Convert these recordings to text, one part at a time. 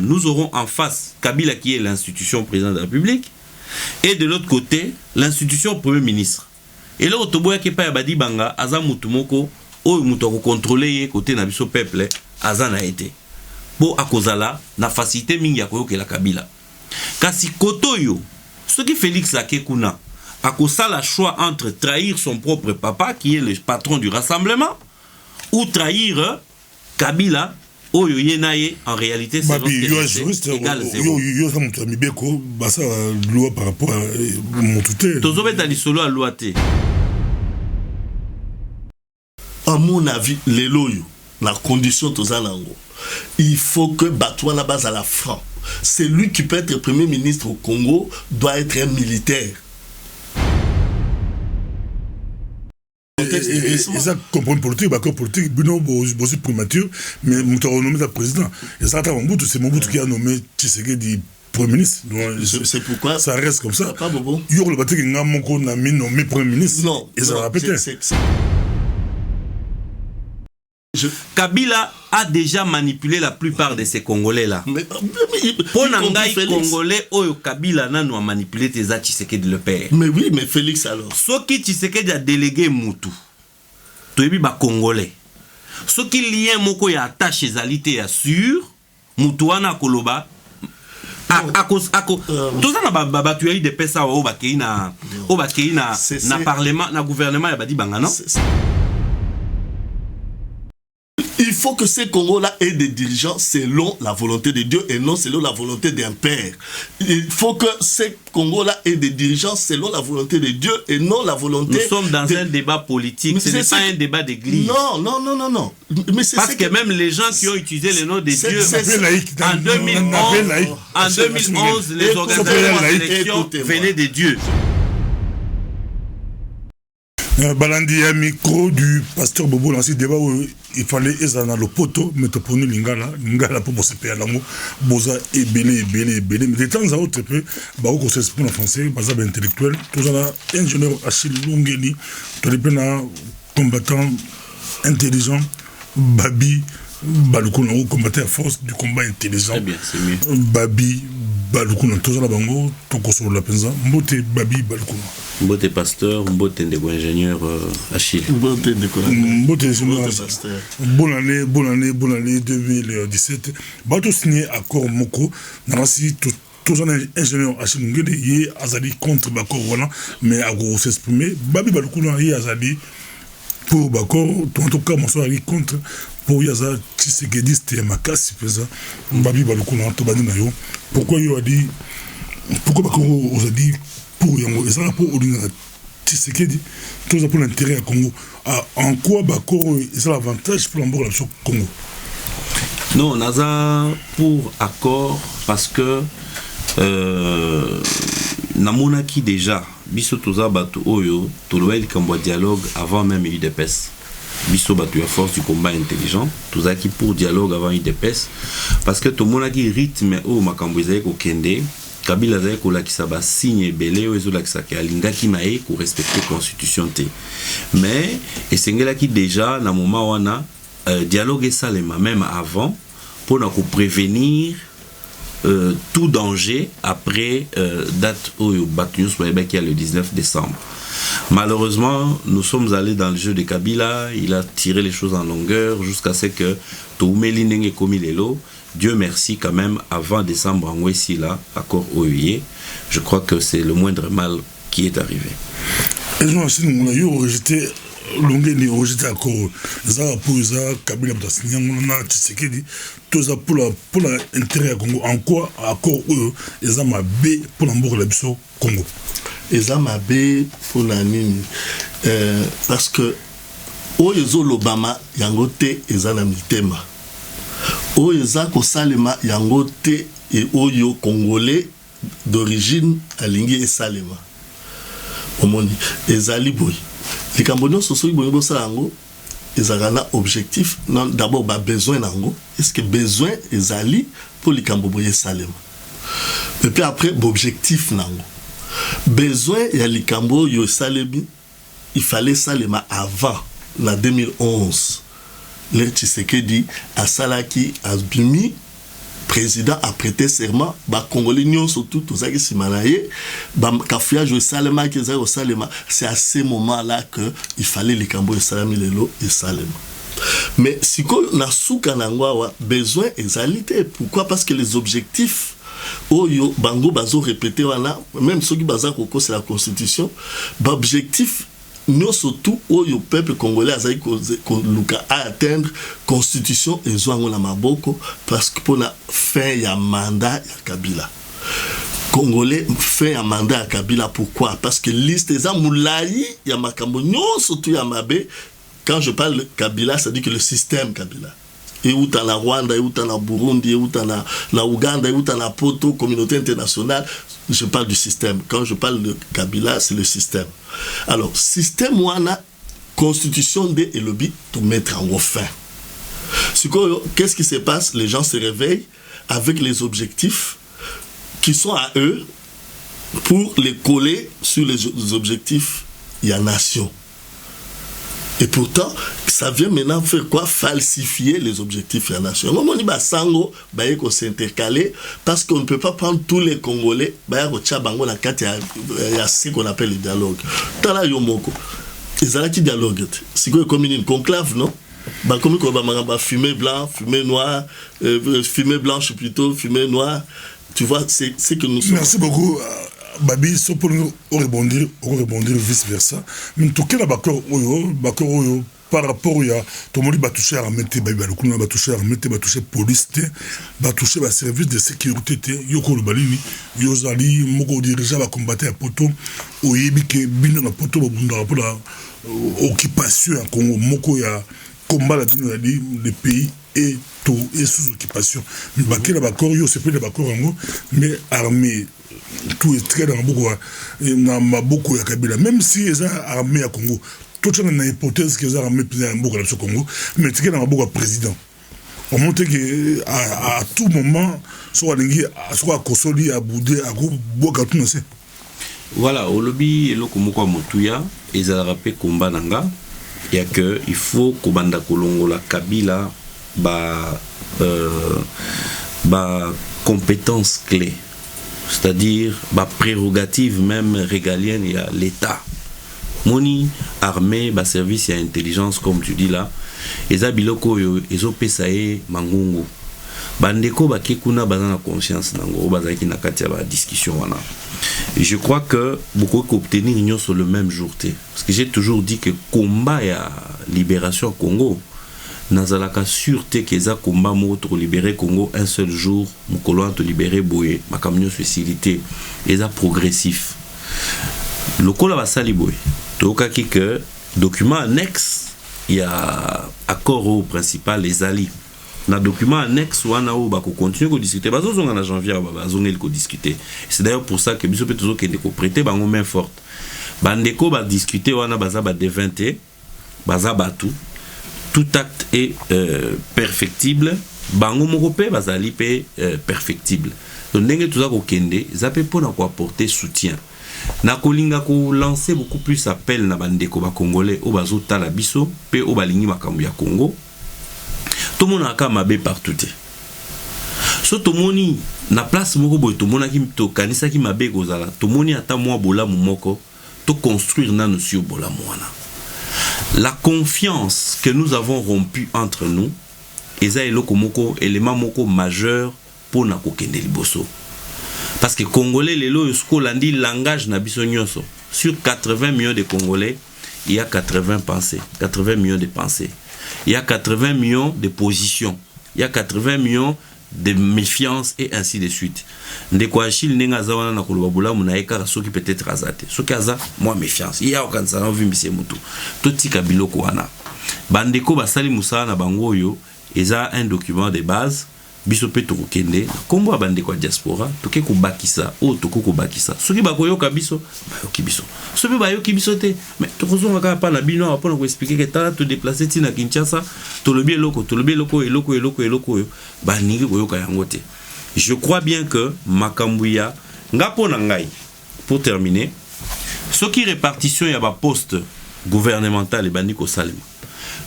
nous aurons en face Kabila qui est l'institution président de la République, et de l'autre côté, l'institution Premier ministre. Et là, Otoboya qui pa badi banga, aza mutumoko, o mutoko contrôler côté na biso peuple, aza na été. Bo akozala na facilité mingi ya koyoke la Kabila. Kasi kotoyo, ce qui Félix Akekuna a le choix entre trahir son propre papa qui est le patron du rassemblement ou trahir Kabila. Oyo yenaye en réalité c'est égal zéro. Yo ça montre mibeko basa loi par rapport à montouté. Tozobe dans solo à loi té. À mon avis les loyo la condition tozalango. Il faut que Batouan la base à la franc. C'est lui qui peut être premier ministre au Congo doit être un militaire. Et ça comprend politique, bah politique, Bruno Bossi primature, mais Mouta nommé le président. Et ça c'est Mobutu qui a nommé Tshisekedi premier ministre. C'est pourquoi ça reste comme ça. Pas bon. Il y a le bâti qui n'a nommé premier ministre. Non. Et ça va répéter. Kabila a déjà manipulé la plupart de ces Congolais là. Pour Nangai Congolais, Oyo Kabila n'a pas manipulé tes Tshisekedi le père. Mais oui, mais Félix alors. Ce qui Tshisekedi a délégué Moutou, Toyebi ba Congolais. Ce qui lien moko ya attache zalité assure, Moutou wana koloba. Tout ça na tu as eu des pesa au bakei na parlement na gouvernement ya badi banga non. Il faut que ces Congos-là aient des dirigeants selon la volonté de Dieu et non selon la volonté d'un père. Il faut que ces Congos-là aient des dirigeants selon la volonté de Dieu et non la volonté... Nous sommes dans un débat politique, ce n'est pas un débat d'église. Non. Mais parce que même les gens qui ont utilisé le nom de Dieu, en 2011, les organisateurs d'élections venaient de Dieu. Balandi a micro du pasteur Bobo dans ce débat où il fallait ezana le poteau metoponi lingala pour bosser à l'amour boza et belé mais de temps à autre peu bah on s'exprime en français basa intellectuel tout ça ingénieur Achille Lungeli tout les pena combattant intelligent Babi Balukuna combattait à force du combat intelligent. Très bien, c'est mieux. Babi Balukuna tout ça la bango toko sur la penza mbote Babi Balukuna. Mbote pasteur, mbote ndeko ingénieur Achille. Mbote pasteur. Bonne année 2017. Bato signé accord moko narasi tout un ingénieur Achille Ngede yé azali contre Bakor voilà mais à gros s'exprimer Babi Balukuna yé azali pour Bakor en tout cas mon soir contre pour Yaza Tshisekedi c'était makasi pesa Babi Balukuna to bani na yo pourquoi il a dit pourquoi Bakor a dit pour Yango et ça pour Olinga Tshisekedi tout ça pour l'intérêt à Congo en quoi Bakor c'est l'avantage pour l'embourg sur Congo. Non naza pour accord parce que namona qui déjà biso toza bato oyo toloel kambo dialogue avant même UDPS. Biso batu à force du combat intelligent tout ça qui pour dialogue avant UDPS parce que tout le monde qui rythme au makambo ezali ko kende Kabila ezali ko lakisa ba signe belé o ezo lakisa ki alingaki na ye ko respecter constitution te mais esengela qui déjà na moment wana dialogue et salema même avant pour na ko prévenir tout danger après date où Batunius qui a le 19 décembre. Malheureusement, nous sommes allés dans le jeu de Kabila, il a tiré les choses en longueur jusqu'à ce que Toumeli Nenge Komilelo, Dieu merci quand même, avant décembre en Ouessi là, accord OUE, je crois que c'est le moindre mal qui est arrivé. Et nous avons rejeté Longeni rejeté accord ça pour ça Kabila Mtasignan na Tshisekedi tout ça pour l'intérêt à Congo en quoi accord eux ils ont ma B pour l'embourg la biso Congo ils ont ma B pour la nini parce que oyezo lobama yangote ezana mitema oyeza ko salema yangote et oyo congolais d'origine alingi et salema omoni ezali boy les Cambodgiens sont ceux qui ont un objectif, d'abord besoin nango. Est-ce que besoin est ali pour les Cambodgiens salem? Et puis après objectif nango. Besoin il y a les Cambodgiens salem, il fallait salema avant la 2011. Le Tshisekedi a salaki a bimi président a prêté serment, Congolais surtout tout ça qui s'est malaye, cafouillage au Salema qui est au Salema, c'est à ce moment-là qu'il fallait les Cambo et Salami Lelo et Salema. Mais si on a soukanangwa besoin d'exalité, pourquoi? Parce que les objectifs Oyo Bango Bazo répété voilà, même ceux qui basent Koko c'est la constitution, l'objectif nous surtout Oyo peuple congolais a atteindre constitution et zoango na maboko parce que pour la fin ya mandat ya Kabila. Congolais fait un mandat à Kabila, pourquoi? Parce que liste des amoulaï ya makambo surtout ya mabe. Quand je parle de Kabila, ça dit que le système Kabila. Et où t'as la Rwanda, et où t'as la Burundi, et où t'as la Ouganda, et où t'as la Poto, communauté internationale, je parle du système. Quand je parle de Kabila, c'est le système. Alors, système wana, constitution de et lobby, tout mettre en fin. Qu'est-ce qui se passe? Les gens se réveillent avec les objectifs qui sont à eux pour les coller sur les objectifs, il y a nation. Et pourtant, ça vient maintenant faire quoi? Falsifier les objectifs de la nation. Moi, je dis Sango, il faut s'intercaler parce qu'on ne peut pas prendre tous les Congolais. Il y a ce qu'on appelle le dialogue. Tala Yomoko. Ils ont qui dialogue. C'est comme une conclave, non? Comme fumée blanc, fumée noire, fumée blanche plutôt, fumée noire. Tu vois, c'est que nous sommes. Merci beaucoup. Babi, so pour nous rebondir vice-versa. Mais tout cas, d'accord, par rapport à tout le monde va toucher à remettre, va toucher à remettre, va toucher police, va toucher à service de sécurité, yoko le balini, yozali, moko dirigeant va combattre à poto, oyebi ke bino na poto pour la occupation à Congo, moko ya combat la le pays et tout et sous occupation. Mais bakela bakor yo c'est pas les bakor mais armée tout est très dans beaucoup ya Kabila, même si les armées à Congo tout ça dans hypothèse que les armées à beaucoup au Congo, mais très dans beaucoup président on montre que à tout moment soit à Kosoli à Boudé à beaucoup tout ça. Voilà, au lobby lokomoko motuya ils a rappelé combat nanga il y a que il faut kobanda kolongo la Kabila compétence clé, c'est-à-dire prérogative même régalienne, il y a l'État. Moni, armée, service et intelligence, comme tu dis là, et ça biloko ils ont pesaé mangungu. Bandeko bakekuna bazana conscience nango bazaki na katia ba discussion wana. Je crois que beaucoup obtenir union sur le même jour parce que j'ai toujours dit que combat ya libération Congo nazalaka sûreté que za combat pour libérer Congo un seul jour mukolo to libérer boye makamnyo facilité et ça progressif lokola basali boye toka ki que document annexe il y a accord au principal les alliés na document annexe wana o ba ko continuer ko discuter bazozonga na janvier ba bazongel ko discuter c'est d'ailleurs pour ça que biso peut toujours kende ko prêter bango main forte bandeko ba discuter wana baza ba D20 baza batu tout acte est perfectible bango moko pe bazali pe perfectible donc ndenge tout ça ko kende za pe pona ko apporter soutien na kolinga ko lancer beaucoup plus appel na bandeko ba congolais o bazota la biso pe o balingi makambo ya Congo. Tout le monde a quand même partout. So tout le monde na place moko boy tout le monde qui to kanisa qui mabe kozala tout le monde ata moi bola moko to construire na nosio bola mwana. La confiance que nous avons rompue entre nous eza eloko moko élément moko majeur pour na kokende liboso. Parce que congolais lelo yosko landi langage na biso nyonso. Sur 80 millions de congolais, il y a 80 pensées, 80 millions de pensées. Il y a 80 millions de positions, il y a 80 millions de méfiance et ainsi de suite. Ndekwashi nenga zawana na kolobabula munaeka soki peut-être azate. Soki aza moi méfiance. Il y a aucun sana vu monsieur mutu. Toti kabiloko wana. Bandeko basali musala na bango yo eza un document de base biso pe tokende kombo bandeko diaspora toke ko bakisa o toko ko bakisa. Soki bakoyoka biso bayoki biso. Soki bayoki biso te mais tokozonga ka pa na bino apona ko expliquer que tala te déplacer tina Kinshasa to lobi eloko eloko baningi koyoka yango te. Je crois bien que makambuya ngapo na ngai pour terminer soki répartition ya ba poste gouvernemental et bandiko salema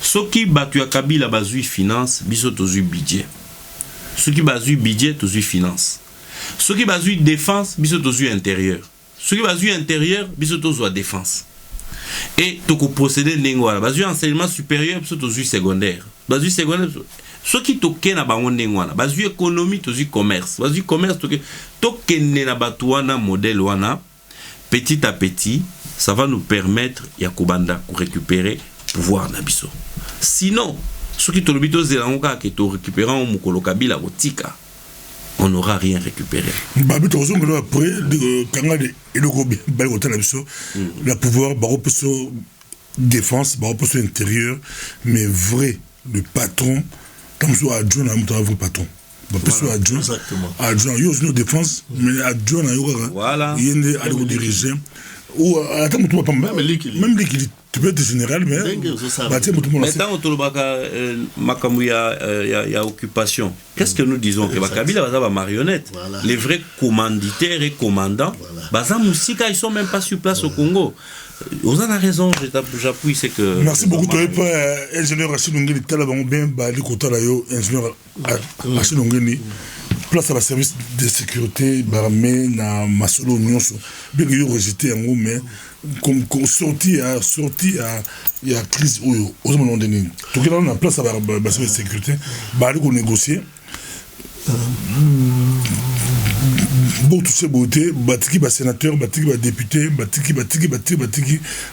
soki batu ya Kabila bazui finance biso tozui budget Ce qui base budget, tu as finance. Ce qui base défense, tu as intérieur. Ce qui base intérieur, tu as défense. Et tu as procédé n'engwala. Base enseignement supérieur, tu as secondaire. Base secondaire, ce qui toke na bango n'engwala. Base économie, tu as commerce. Base commerce, toke na batuana modèle wana. Petit à petit, ça va nous permettre ya kubanda de récupérer pouvoir nabiso. Sinon, ce qui te l'obito zelangoka que tu récupérer en mukolo kabila otika, on n'aura rien récupéré. Babi tozo ngelo après kanga de eloko bal ko nabiso, la pouvoir ba reposo défense, ba reposo intérieur, mais vrai le patron comme soit adjoint à mon patron. Voilà, adjoint, il y a une défense, mais adjoint, voilà. Il y a un dirigeant. Ou attends, même l'équilibre. Tu peux être général, mais. Maintenant, il y a occupation. Qu'est-ce que nous disons? Que Kabila va marionnette. Les vrais commanditaires et commandants, ils sont même pas sur place au Congo. Vous avez raison, j'appuie, c'est que... Merci beaucoup, tu es ingénieur Achille Nongeni, tu as bien, ingénieur Achille Nongeni, place à la service de sécurité, barmé, na masolo nyonso, bien que vous rejetez en haut, mais comme sorti à crise, aux hommes londoniens. Tout cas, on a place à la service de sécurité, barré qu'on négocier. Bon, tout ce beauté, batiki ba sénateur, batiki ba député, batiki,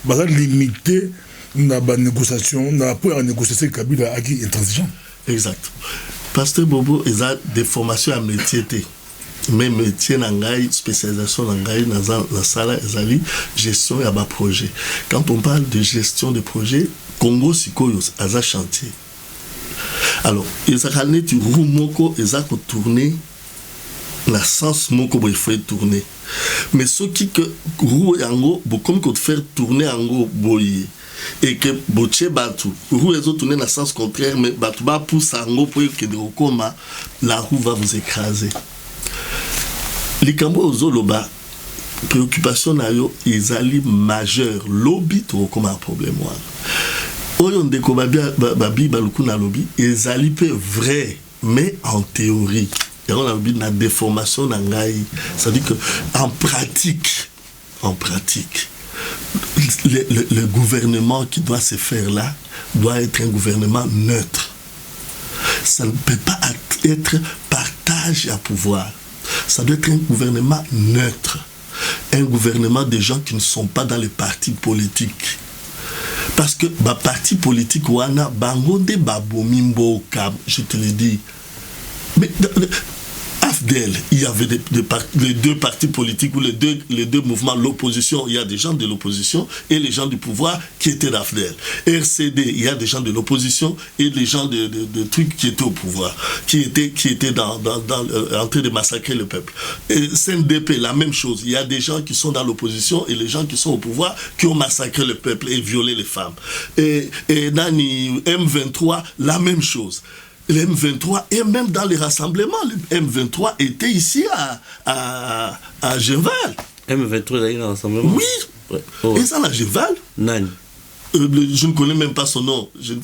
baza limité na ba négociation, na pour la négociation Kabila aki intransigeant. Exact. Pasteur Bobo, il a des formations à métier. Mais métier nangai, spécialisation nangai, la salle ezali, gestion ya ba projet. Quand on parle de gestion de projet, Congo Sikoyos, aza chantier. Alors, ils ont tu roue moko, ils ont tourné la sens moko il faut tourner. Mais ce qui que roue yango, comme qu'on faire tourner yango boye et que boche batu, roue ils ont tourné dans le sens contraire, mais batu ba pousse yango pour que de coma, la roue va vous écraser. Les cambo ozoloba préoccupation na yo, ils allaient majeur, lobby to comme un problème moi. Oyo ndeko babi baluku na lobby ezali pe vrai mais en théorie et on a lobby na déformation na ngai, ça dit que en pratique le gouvernement qui doit se faire là doit être un gouvernement neutre. Ça ne peut pas être partage à pouvoir. Ça doit être un gouvernement neutre, un gouvernement des gens qui ne sont pas dans les partis politiques. Parce que ma parti politique wana bangonde babomimbo kam, je te le dis. Mais AFDL, il y avait les deux partis politiques ou les deux mouvements, l'opposition, il y a des gens de l'opposition et les gens du pouvoir qui étaient d'AFDL. RCD, il y a des gens de l'opposition et les gens de trucs qui étaient au pouvoir, qui étaient en train de massacrer le peuple. Et CNDP, la même chose. Il y a des gens qui sont dans l'opposition et les gens qui sont au pouvoir qui ont massacré le peuple et violé les femmes. Et Nani M23, la même chose. Le M23, et même dans les rassemblements, le M23 était ici à Géval. M23 est dans le rassemblement? Oui. Ouais. Oh. Et ça, à Géval? Non. Je ne connais même pas son nom. Tu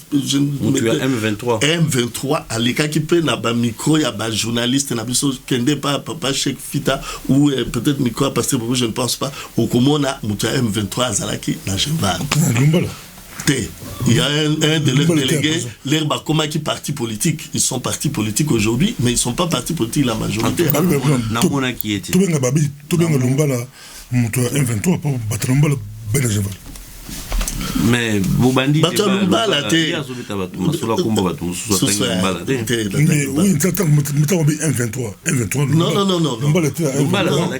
as M23. M23, à l'écart qui peut na micro, il y a des journalistes, il y a des choses qui ne pas papa Cheikh Fita, ou peut-être micro, parce que je ne pense pas. Au Komona, tu as M23 à Zalaki, à Géval. Il y a un de leurs délégués, l'herbe Koma qui est parti politique. Ils sont partis politiques aujourd'hui, mais ils ne sont pas partis politiques la majorité. Namona qui était. Tout le monde a M23, pas Batrambala, Benjamin. Mais Bobandi mais oui, M23 non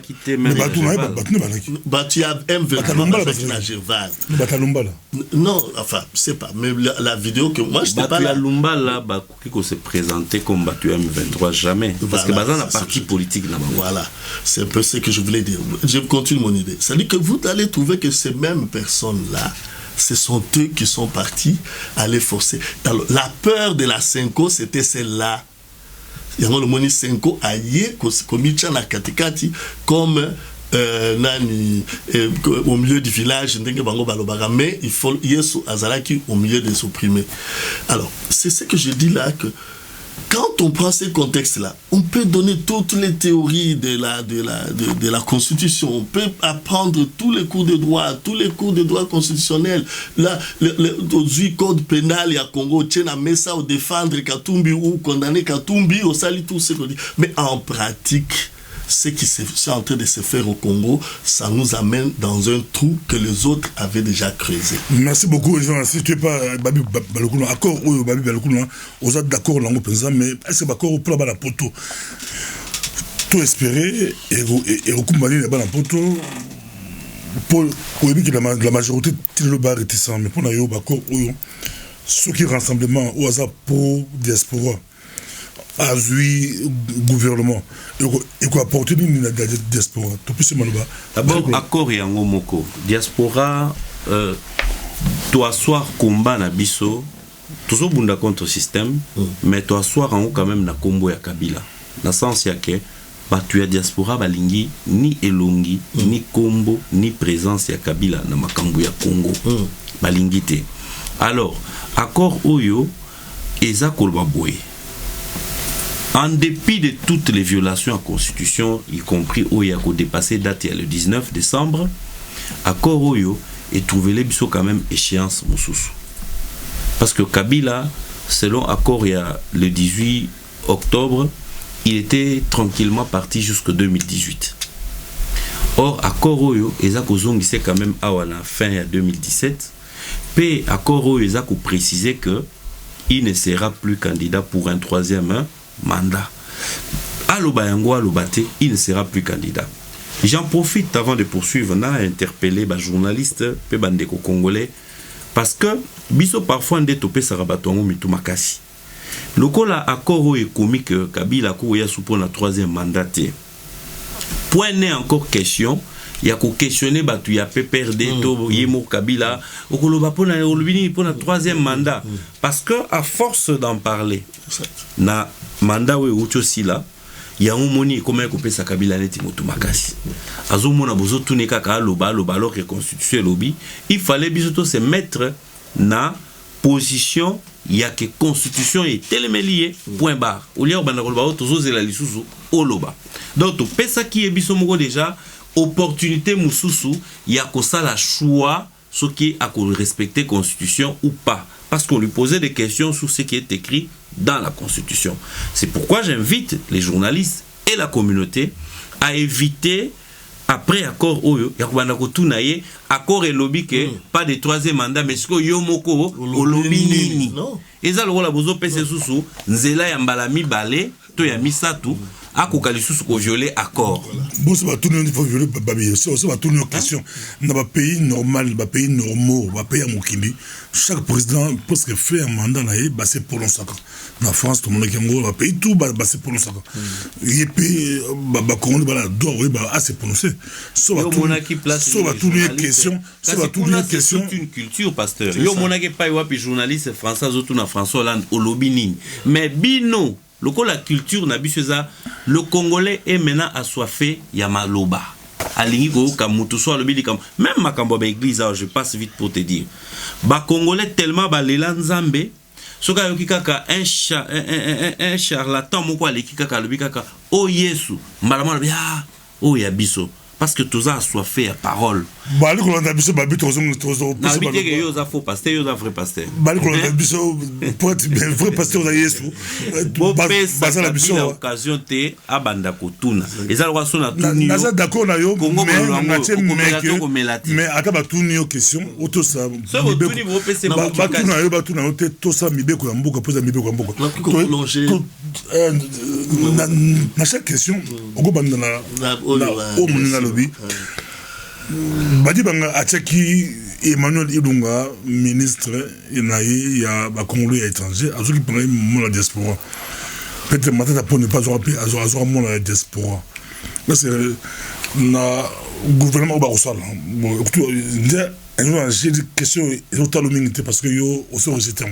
tu as M23 non, enfin c'est pas mais la vidéo que moi je pas la Lumba là qui se présentait comme battu M23 jamais parce que bazan la partie politique là-bas. Voilà, c'est un peu ce que je voulais dire. Je continue mon idée. Ça dit que vous allez trouver que ces mêmes personnes là, ce sont eux qui sont partis aller forcer. Alors, la peur de la Senko, c'était celle-là. Il y a le moni Senko aïe komicha na katikati comme au milieu du village, mais il faut Yesu Azalaki au milieu des opprimés. Alors, c'est ce que je dis là que quand on prend ces contextes-là, on peut donner toutes les théories de la Constitution, on peut apprendre tous les cours de droit constitutionnel, là, le code pénal, il y a Congo, tient à Messa, ou défendre Katumbi, ou condamner Katumbi, au sali tout ce qu'on dit. Mais en pratique, ce qui est en train de se faire au Congo, ça nous amène dans un trou que les autres avaient déjà creusé. Merci beaucoup. Si tu n'es pas Babi Balokouna, accord ou Babi Balokouna, vous êtes d'accord là, mais est-ce que d'accord ou pas la poto? Tout espérer et recommander la balle poto pour la majorité de le bar réticent, mais pour nous, d'accord ou ceux qui rassemblement au hasard pour diaspora. Azui gouvernement et quoi apporter une diaspora tout plus d'abord accord et en moko diaspora toi soir combat na biso toujours bunda contre système mais toi soir en quand même na combo ya Kabila na sens ya ke batu ya diaspora balingi ni elongi ni combo ni présence ya Kabila na makambo ya Congo balingi te. Alors accord oyo eza kolba boye. En dépit de toutes les violations à la Constitution, y compris Oyako dépassé date le 19 décembre, accord Oyo est trouvé les biso quand même échéance Moussoussou. Parce que Kabila, selon accord le 18 octobre, il était tranquillement parti jusqu'en 2018. Or, accord Oyo, Ezako Zongi c'est quand même à la fin de 2017. Puis accord Oyo Ezako précisé que il ne sera plus candidat pour un troisième mandat. Aloba yango alobate, il ne sera plus candidat. J'en profite avant de poursuivre, na interpellé ba journaliste pe bandeko congolais parce que biso parfois ndé topé sarabatongo mitu makasi. Lokola accord est comique Kabila ko ya soupo na troisième mandat. Point n'est encore question. Il y a qu'à questionner batu ya PPRD to yemo Kabila okoloba pona olubini pona troisième mandat parce que à force d'en parler na mandat we ucho sila ya moni comment ko pesa Kabila neti motu makasi azo mona bozo tuni kaka loba alors que constitution lobby il fallait bisoto se mettre na position ya que constitution est tellement liée point barre ou lié banda koloba tozo zela lisusu oloba donc to pesa qui est biso moko déjà opportunité Moussoussou, il y a ça la choix ce qui a respecter la Constitution ou pas. Parce qu'on lui posait des questions sur ce qui est écrit dans la Constitution. C'est pourquoi j'invite les journalistes et la communauté à éviter, après accord Oyo, accord et lobby que pas de troisième mandat, mais ce que Yomoko, au lobby nini. Et ça, le rôle à Bozo Pese Soussou, Nzela Yambalami Balé, Toya Misatu, a Kokalisous ko violer accord. Bon, ça va tourner une fois violer Babi. Ça va tourner une question. Dans un pays normal, dans un pays normaux, dans un pays à Mokili, chaque président peut faire un mandat là, c'est pour l'on dans la France, tout le monde qui est en pays, tout c'est pour l'on et puis, Congo, c'est prononcé. Ça va tourner une question. Ça va tourner une question. C'est une culture, pasteur. Yo monaki pa wapi journaliste français autour na François Hollande au lobby nini. Mais bino la culture na biseza le Congolais est maintenant assoiffé ya maloba. Alingi ko kamutu so lobi likam même makambo ba église je passe vite pour te dire. Ba Congolais tellement ba lela nzambe soka yoki kaka un charlatan moko aleki kaka lobi kaka o Yesu malama lobi o ya biso. Parce que tout ça a soifé à parole. Bali ko landa biso babi tozo habité que yo za faux pasteur yo za vrai pasteur. Bali ko landa biso pour être vrai pasteur za Yesu. Basa la biso occasion te abanda kotuna. Eza lwa sona tuni. Naza d'accord na yo mais ata ba tuni yo question auto ça. Ça tuni vo pese ba tuna yo te to ça mibe ko mboka poza mibe ko mboka. Na chaque question oko banda na o munina lobi badi banga ataki Emmanuel Ilunga ministre il y a ba Congolais étrangers azoki prendre mon la diaspora peut-être maintenant pour ne pas avoir mon la diaspora là c'est na gouvernement ba osala bon écoute j'ai des questions totalement parce que yo aussi rejeté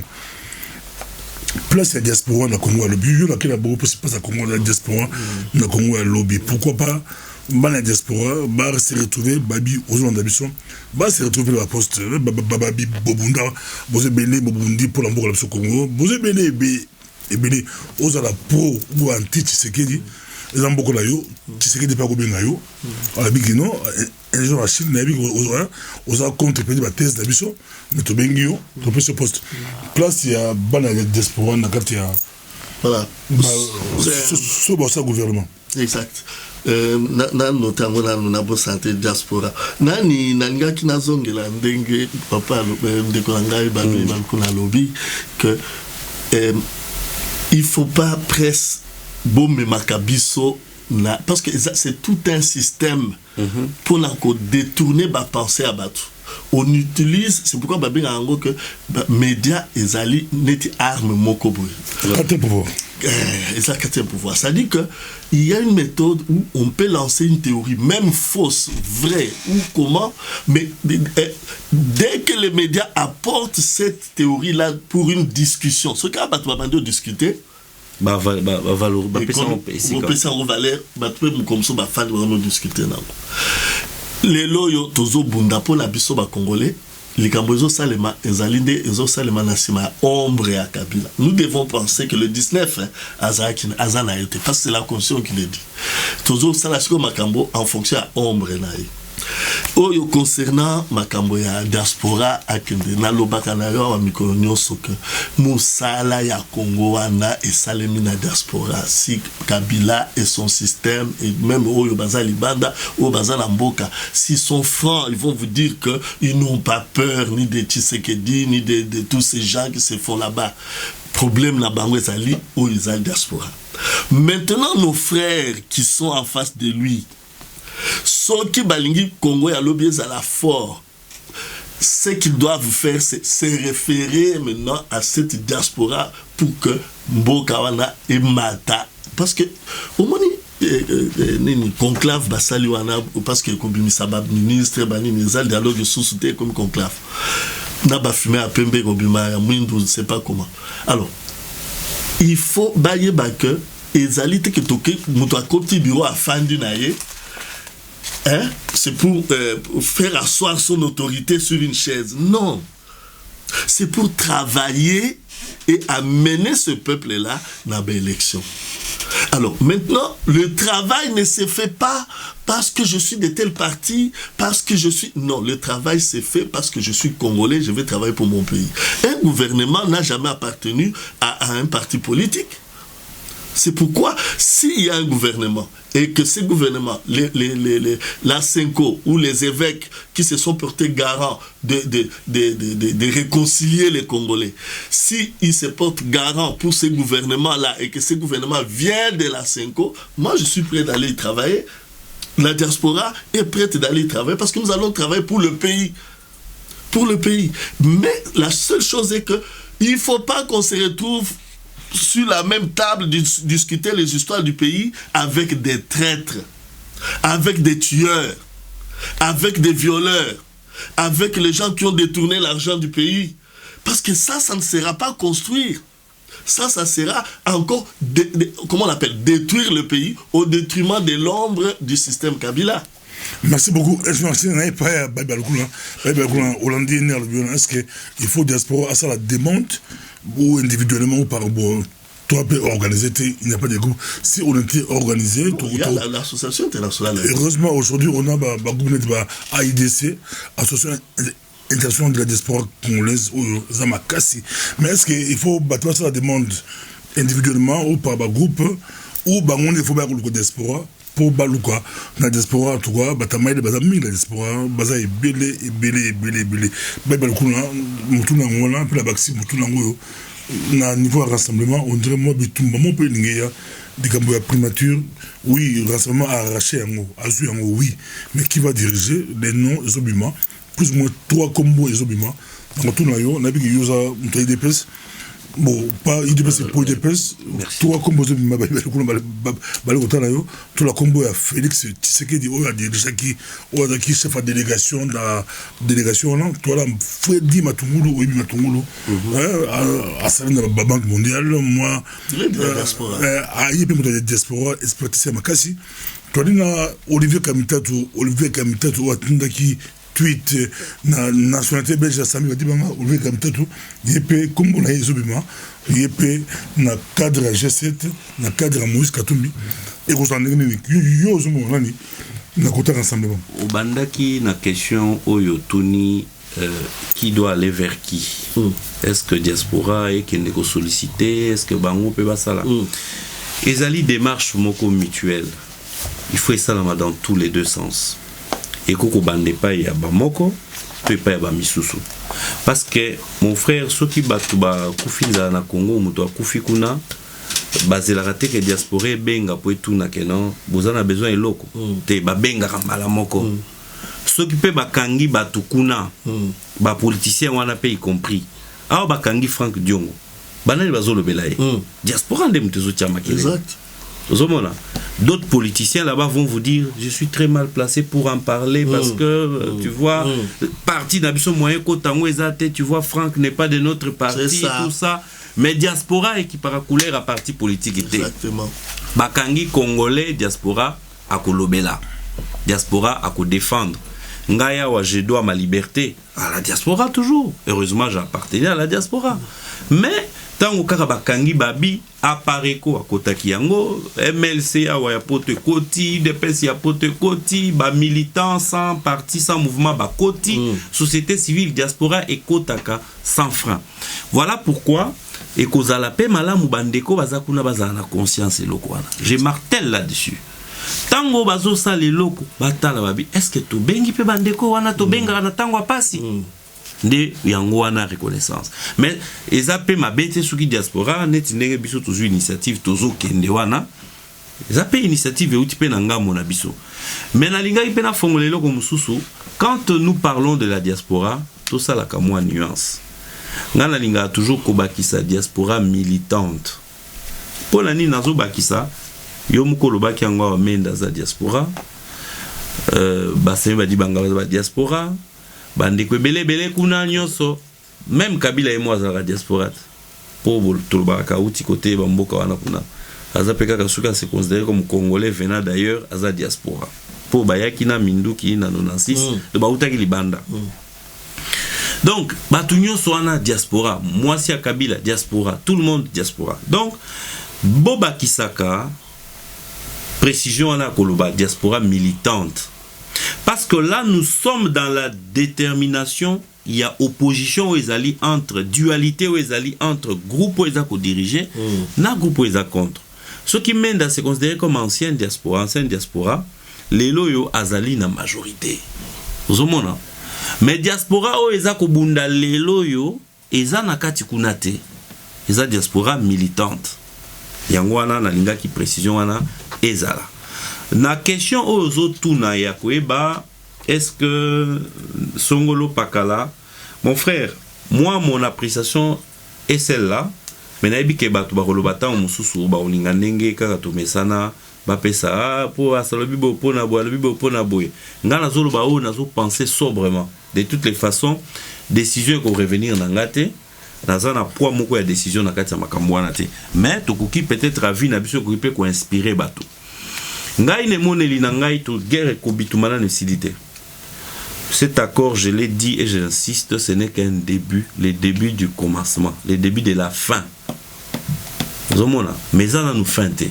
place la diaspora na Congo le but là qui a beaucoup plus pas à Congo la diaspora na Congo le lobby pourquoi pas la diaspora va se retrouver babi aux gens d'habitude va se retrouver la poste babi bobunda bozé belé bobundi pour l'ambour la Congo bozé belé ebele ozala pro ou anti Tshisekedi eza mboko na yo Tshisekedi pa kobenga yo alabi non un jour à Chine nabi oza contre peut-être ba thèse na biso mais to bengi yo to peut se poste place ya bana ya diaspora na kati ya voilà so ba sa gouvernement exact na notango na bo santé diaspora nani nangaki nazongela ndenge papa ndeko ngai ba kuna lobby que il faut pas presse bombe makabiso na parce que c'est tout un système pour la détourner ba pensée à battre. On utilise, c'est pourquoi babé en gros que médias ezali neti arme moko boy. Quatrième pouvoir. Quatrième pouvoir. Ça dit que il y a une méthode où on peut lancer une théorie, même fausse, vraie ou comment, mais dès que les médias apportent cette théorie-là pour une discussion, ce cas va discuter. Les loyaux tozo bunda pour la biso ba congolais les cambozo salema ezalinde ezo salema na sima ombre à Kabila. Nous devons penser que le 19 azana été parce que c'est la constitution qui le dit. Tozo salasiko makambo en fonction à ombre naï. Oyo concernant makambo ya diaspora akende na lobaka na yo wa mikolo nyonso ke musala ya Congo wana esalemi na diaspora si Kabila et son système et même oyo bazali banda o bazala mboka s'ils sont francs ils vont vous dire que ils n'ont pas peur ni de Tshisekedi ni de tous ces gens qui se font là-bas. Problème na bango ezali o ezali diaspora. Maintenant nos frères qui sont en face de lui ceux qui balingi Congo ya lobby à la fort, ce qu'ils doivent faire, c'est se référer maintenant à cette diaspora pour que Mbokawana et Mata, parce que au moins ni conclave basali wana parce que comme sabab ministre banini zal dialogue sous-souté comme conclave na ba fumer à pembe kobima ya mwindu je sais pas comment. Alors il faut bailler que ezalité que toke muto akoti bureau à fandi naie. Hein? C'est pour faire asseoir son autorité sur une chaise. Non. C'est pour travailler et amener ce peuple-là dans l'élection. Alors maintenant, le travail ne se fait pas parce que je suis de tel parti, parce que je suis... Non, le travail se fait parce que je suis congolais, je vais travailler pour mon pays. Un gouvernement n'a jamais appartenu à un parti politique. C'est pourquoi, s'il y a un gouvernement, et que ce gouvernement, la Senko ou les évêques qui se sont portés garants de réconcilier les Congolais, s'ils se portent garants pour ce gouvernement-là, et que ce gouvernement vient de la Senko, moi je suis prêt d'aller y travailler. La diaspora est prête d'aller y travailler parce que nous allons travailler pour le pays. Pour le pays. Mais la seule chose est que il ne faut pas qu'on se retrouve sur la même table discuter les histoires du pays avec des traîtres, avec des tueurs, avec des violeurs, avec les gens qui ont détourné l'argent du pays. Parce que ça ne sera pas construire. Ça sera encore, comment on appelle, détruire le pays au détriment de l'ombre du système Kabila. Merci beaucoup. Est-ce qu'il faut diaspora à ça la demande ou individuellement ou par toi peut organiser, il n'y a pas de groupe. Si on était organisé, il y a l'association internationale. Heureusement aujourd'hui on a un groupe AIDC, Association internationale de la diaspora congolaise ou Zamakasi. Mais est-ce qu'il faut battre ça la demande individuellement ou par groupe ou il faut battre le diaspora pour baluka na diaspora tout quoi batamaï de bazami la diaspora bazaï belé balukuna mutuna ngona puis la baxi mutuna ngoyo na niveau rassemblement on dirait moi bitumba mon peu ningeya dikambo ya primature oui rassemblement arraché yango azu yango oui mais qui va diriger les noms ezobima plus ou moins 3 combos ezobima donc tout na yo na bigi yoza mutay des places. Bon, pas il c'est pour des places. Toi combo ezobima tout la combo à Félix Tshisekedi o a déjà qui chef de délégation la délégation là toi là Freddy Matungulu ou Matungulu à Salina Banque mondiale moi a yé pe diaspora exploiter makasi toi na Olivier Kamitatu atunda qui tweet na nationalité belge Sami Badibanga Olivier Kamtetou yepé comme on a ezobima yepé na cadre G7 na cadre Moïse Katumbi et ko sandene ni yo zo mo nani na kota rassemblement obandaki na question oyo tuni qui doit aller vers qui est-ce que diaspora et qui n'est sollicité est-ce que bango peut basala ezali démarche moko mutuelle il faut ça dans tous les deux sens et koko bande pas ya ba moko to pas ya ba misusu parce que mon frère soki batu ba kufinza na Congo muto akufi kuna bazela raté que diaspora benga po etuna que non bozana besoin eloko te ba benga kambala moko soki pe bakangi batu kuna ba politicien wana pe y compris awa bakangi Franck Diongo banani bazolo belaye diaspora ndem tezo chama kile exact. D'autres politiciens là-bas vont vous dire je suis très mal placé pour en parler parce que tu vois parti d'Abisso moyen Kotango Ezate, tu vois Franck n'est pas de notre parti tout ça mais diaspora et qui para couleur à parti politique était exactement bakangi congolais diaspora à kolobela diaspora à ko défendre ngaya wa je dois ma liberté à la diaspora toujours heureusement j'appartenais à la diaspora mais tango kaka bakangi babi apareko akotaki yango MLC awa ya pote koti DPS ya pote koti ba militant sans parti sans mouvement ba koti société civile diaspora ekotaka sans frein voilà pourquoi ekozala pe malamu bandeko bazakuna bazana conscience eloko wana je martèle là-dessus tango bazo sala eloko batala babi est-ce que to bengi pe bandeko wana to benga na tango apasi de yango wana reconnaissance mais ezape mabete suki diaspora neti ndenge biso toujours initiative tozo kende wana ezape initiative euti pe na ngambo na biso mais na linga pe na fongolelo ko mususu quand nous parlons de la diaspora tout ça la kamwa nuance ngana linga toujours kobakisa diaspora militante pona ni nazo bakisa yo mukolo baki yango amenda za diaspora baseme badi banga ba diaspora bande ko belé kuna nyonso même Kabila et moi za la diaspora pour tolba ka uti côté bamboka wana kuna azapeka ka suka se considéré comme congolais venant d'ailleurs à la diaspora pour bayaki na minduki na 96 de bautaki libanda donc batu nyonso wana diaspora moi si a Kabila diaspora tout le monde diaspora donc boba kisaka précision wana koloba diaspora militante. Parce que là, nous sommes dans la détermination, il y a opposition aux alliés entre, dualité aux alliés entre groupe aux alliés dirigés, na groupe aux alliés contre. Ce qui mène à se considérer comme ancienne diaspora, les loyaux azali na majorité. Vous voyez, mais diaspora aux alliés bunda les loyaux, ils ont nakati kunate, ils ont diaspora militante. Yangwana na linga qui précision wana ezala. Na question aux autres tuna ya koeba, est-ce que Songolo Pakala, mon frère, moi mon appréciation est celle-là, mais naibi ke batu ba kolobata mususu ba olinga ndenge kaka to mesana ba pesa pour asalobi bo pona bo alobi bo pona boy. Ngana zolo ba o nazo penser sobrement. De toutes les façons, décision ko revenir na ngate. Nazana poids moko ya décision na kati ya makambo wana te. Mais tokoki peut-être avis na biso ko peut ko inspirer bato. Ngai ne moneli na ngai to guerre ko bitumana ne silité. Cet accord, je l'ai dit et j'insiste, ce n'est qu'un début, le début du commencement, le début de la fin. Zomona, mais ça nous finte.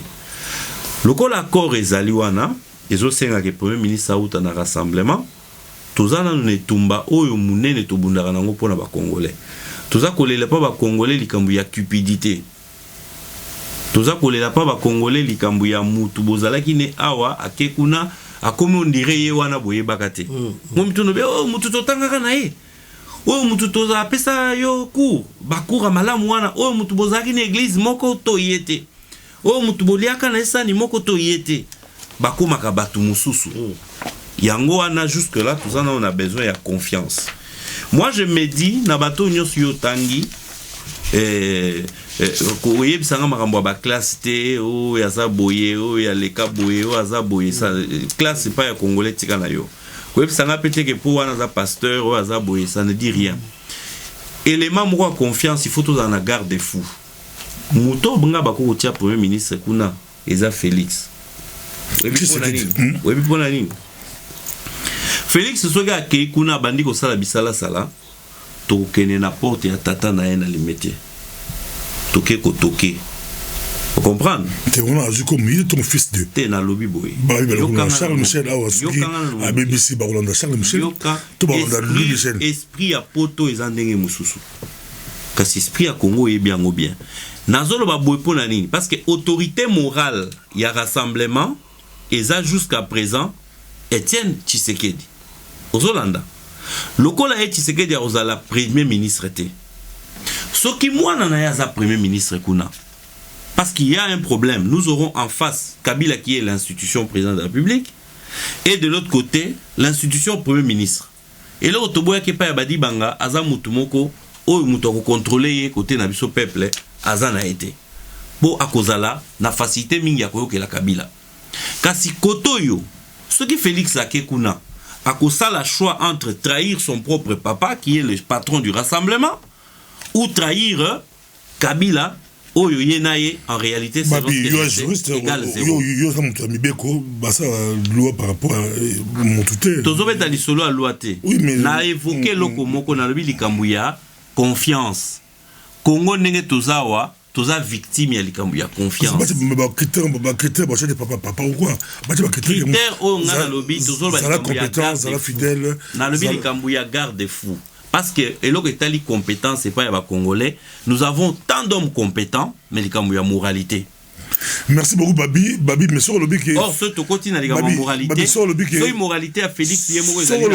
Le col accord est aliwana, et aussi que le premier ministre a eu un rassemblement. Tout ça nous ne tumba oyo munene to bundara nango pona ba congolais. Tout ça kolela pa ba congolais likambu ya cupidité. Tout ça kolela pa ba congolais likambu ya mutu bozalaki ne awa akekuna akomi on dirait ye wana boye bakate. Mo mituno be oh mutu totangaka na ye. Oh mutu toza apesa yo ku bakura malamu wana oh mutu bozaki na église moko to yete. Oh mutu boliaka na esani moko to yete. Bakumaka batu mususu. Yango wana jusque là tout ça on a besoin de confiance. Moi je me dis na bato nyonso yo tangi ko yebisanga makambo ba classe te o ya za boye o ya leka boye o aza boye ça classe pas ya congolais tika na yo. Ko yebisanga peut-être que pour wana za pasteur o aza boye ça ne dit rien. Élément moko confiance il faut tous en garde des fous. Muto bunga bako tia premier ministre kuna eza Félix. Félix soga ke kuna bandi ko sala bisala sala to kene na porte ya tata na ena limete toke ko toke. Vous comprenez? On a vu comme il est ton fils de. T'es dans le lobby boy. Charles Michel a aussi à BBC Barolanda Charles Michel. Tout Barolanda Louis Michel. Esprit à poto et zandenge mususu. Kasi esprit à Congo est bien ou bien. Nazolo ba boy pour nani parce que autorité morale y a rassemblement et ça jusqu'à présent Étienne Tshisekedi. Ozolanda. Lokola et Tshisekedi ozala premier ministre té. Soki moi nana ya premier ministre kuna. Parce qu'il y a un problème. Nous aurons en face Kabila qui est l'institution président de la République et de l'autre côté l'institution premier ministre. Et là, Otoboya Kepa Yabadi Banga, Aza Mutumoko, ou Mutoko contrôler côté Nabiso peuple, Aza na été. Bon, à Kozala, na facilité mingi akoyo ke la Kabila. Kasi Kotoyo, ce qui Félix Lakekuna, a kosa la choix entre trahir son propre papa, qui est le patron du rassemblement, ou trahir Kabila. Oh, en réalité, c'est égal zéro. Par rapport à mon tuteur. Oui, mais na évoqué loko moko na lobi likambuya confiance. Congo nenge tozawa, toza victime ya likambuya confiance. Critère papa ou quoi? Critère o ngana lobi tozoba compétence, la fidèle. Na lobi likambuya garde fou. Parce que l'autre est compétent, c'est pas les Congolais. Nous avons tant d'hommes compétents, mais il y a moralité. Merci beaucoup, Babi. Babi, mais sur le bic. Or, ce qui continue à la moralité. Sur le bic. Sur moralité à Félix, il y a un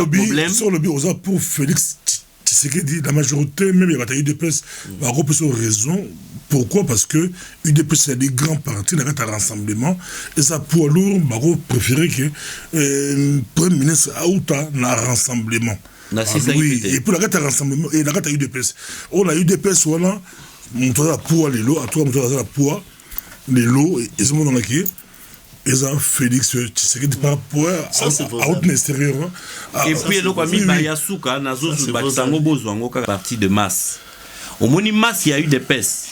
problème. Sur le bic, pour Félix Tshisekedi, la majorité, même il y a eu des presse, va reposer raison. Pourquoi? Parce que UDPS c'est des grands partis, il y a un rassemblement, et ça pour lourd, on préférait que le Premier ministre a eu un rassemblement. Oui, et puis la gâte rassemblement et la gâte a eu des pièces. On a eu des pièces, voilà, on a pour les lots, à toi, on a pour les lots, et ce moment dans qui et ça, Félix Tshisekedi par rapport à autre extérieur. Et puis, il y a mis Bayasuka, Nazo, Baksango, Bozwango, partie de masse. Au moni masse, il y a eu des pièces.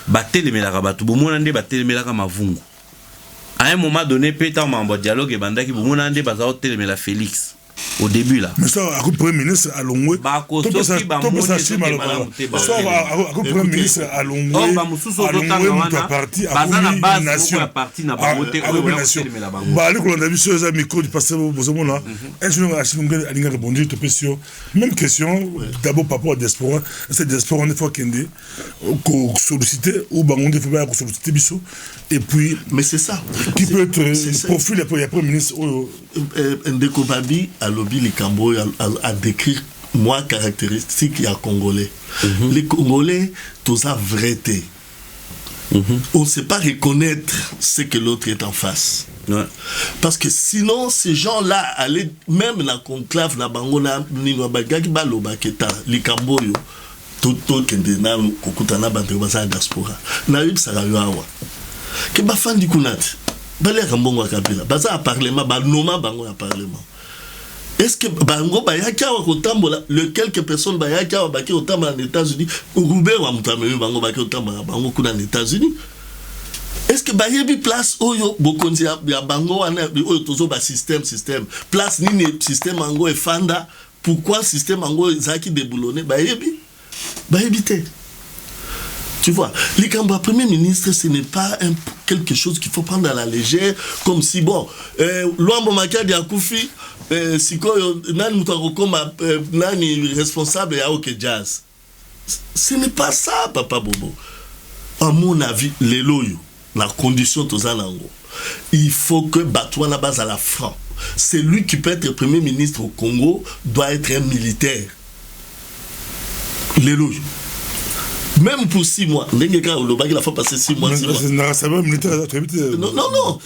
Batte les Melarabatou, Bomonande, batte les Melaramavungu. À un moment donné, peut-être en dialogue, et Bandaki, Bomonande, Bazao, Télémela Félix. Au début là. Mais ça, à coup Premier ministre à Longwe. Premier ministre à Longwe. Parti à la nation. Même question, d'abord par rapport à diaspora. C'est diaspora, on est fois qu'on sollicité ou on faut solliciter Bissot. Et puis. Mais c'est ça. Qui peut être profil après Premier ministre. Ndeko Babi a lobby les Cambo à décrire moi caractéristique il y a Congolais. Les Congolais tous ça vérité. On ne sait pas reconnaître ce que l'autre est en face. Parce que sinon ces gens-là allaient même dans conclave na bango na nino bagaki baloba keta les Cambo yo tout kendena kokutana bantu basa diaspora. Na yib sarayo que ba fan du kunat. Balera mbongo Kabila baza à parlement ba noma bango à parlement. Est-ce que bango ba yaka wa kotambola le quelques personnes ba yaka wa baki otamba aux États-Unis Robert wa mutameli bango baki otamba bango kuna aux États-Unis? Est-ce que ba yebi place oyo bokonzi ya bango wana oyo tozo ba système place nini système ango e fanda pourquoi système ango zaki déboulonné ba yebi te. Tu vois, l'Ikamba Premier ministre, ce n'est pas quelque chose qu'il faut prendre à la légère, comme si, bon, Luambo Makadi a Koufi, si Nani Moutarokoma, Nani responsable à OK Jazz. Ce n'est pas ça, Papa Bobo. À mon avis, les loyaux, la condition de Zanango, il faut que Batouan la base à la franc. Celui qui peut être Premier ministre au Congo doit être un militaire. Les loyaux. Même pour 6 mois. Il a fait passer 6 mois. Non. Non.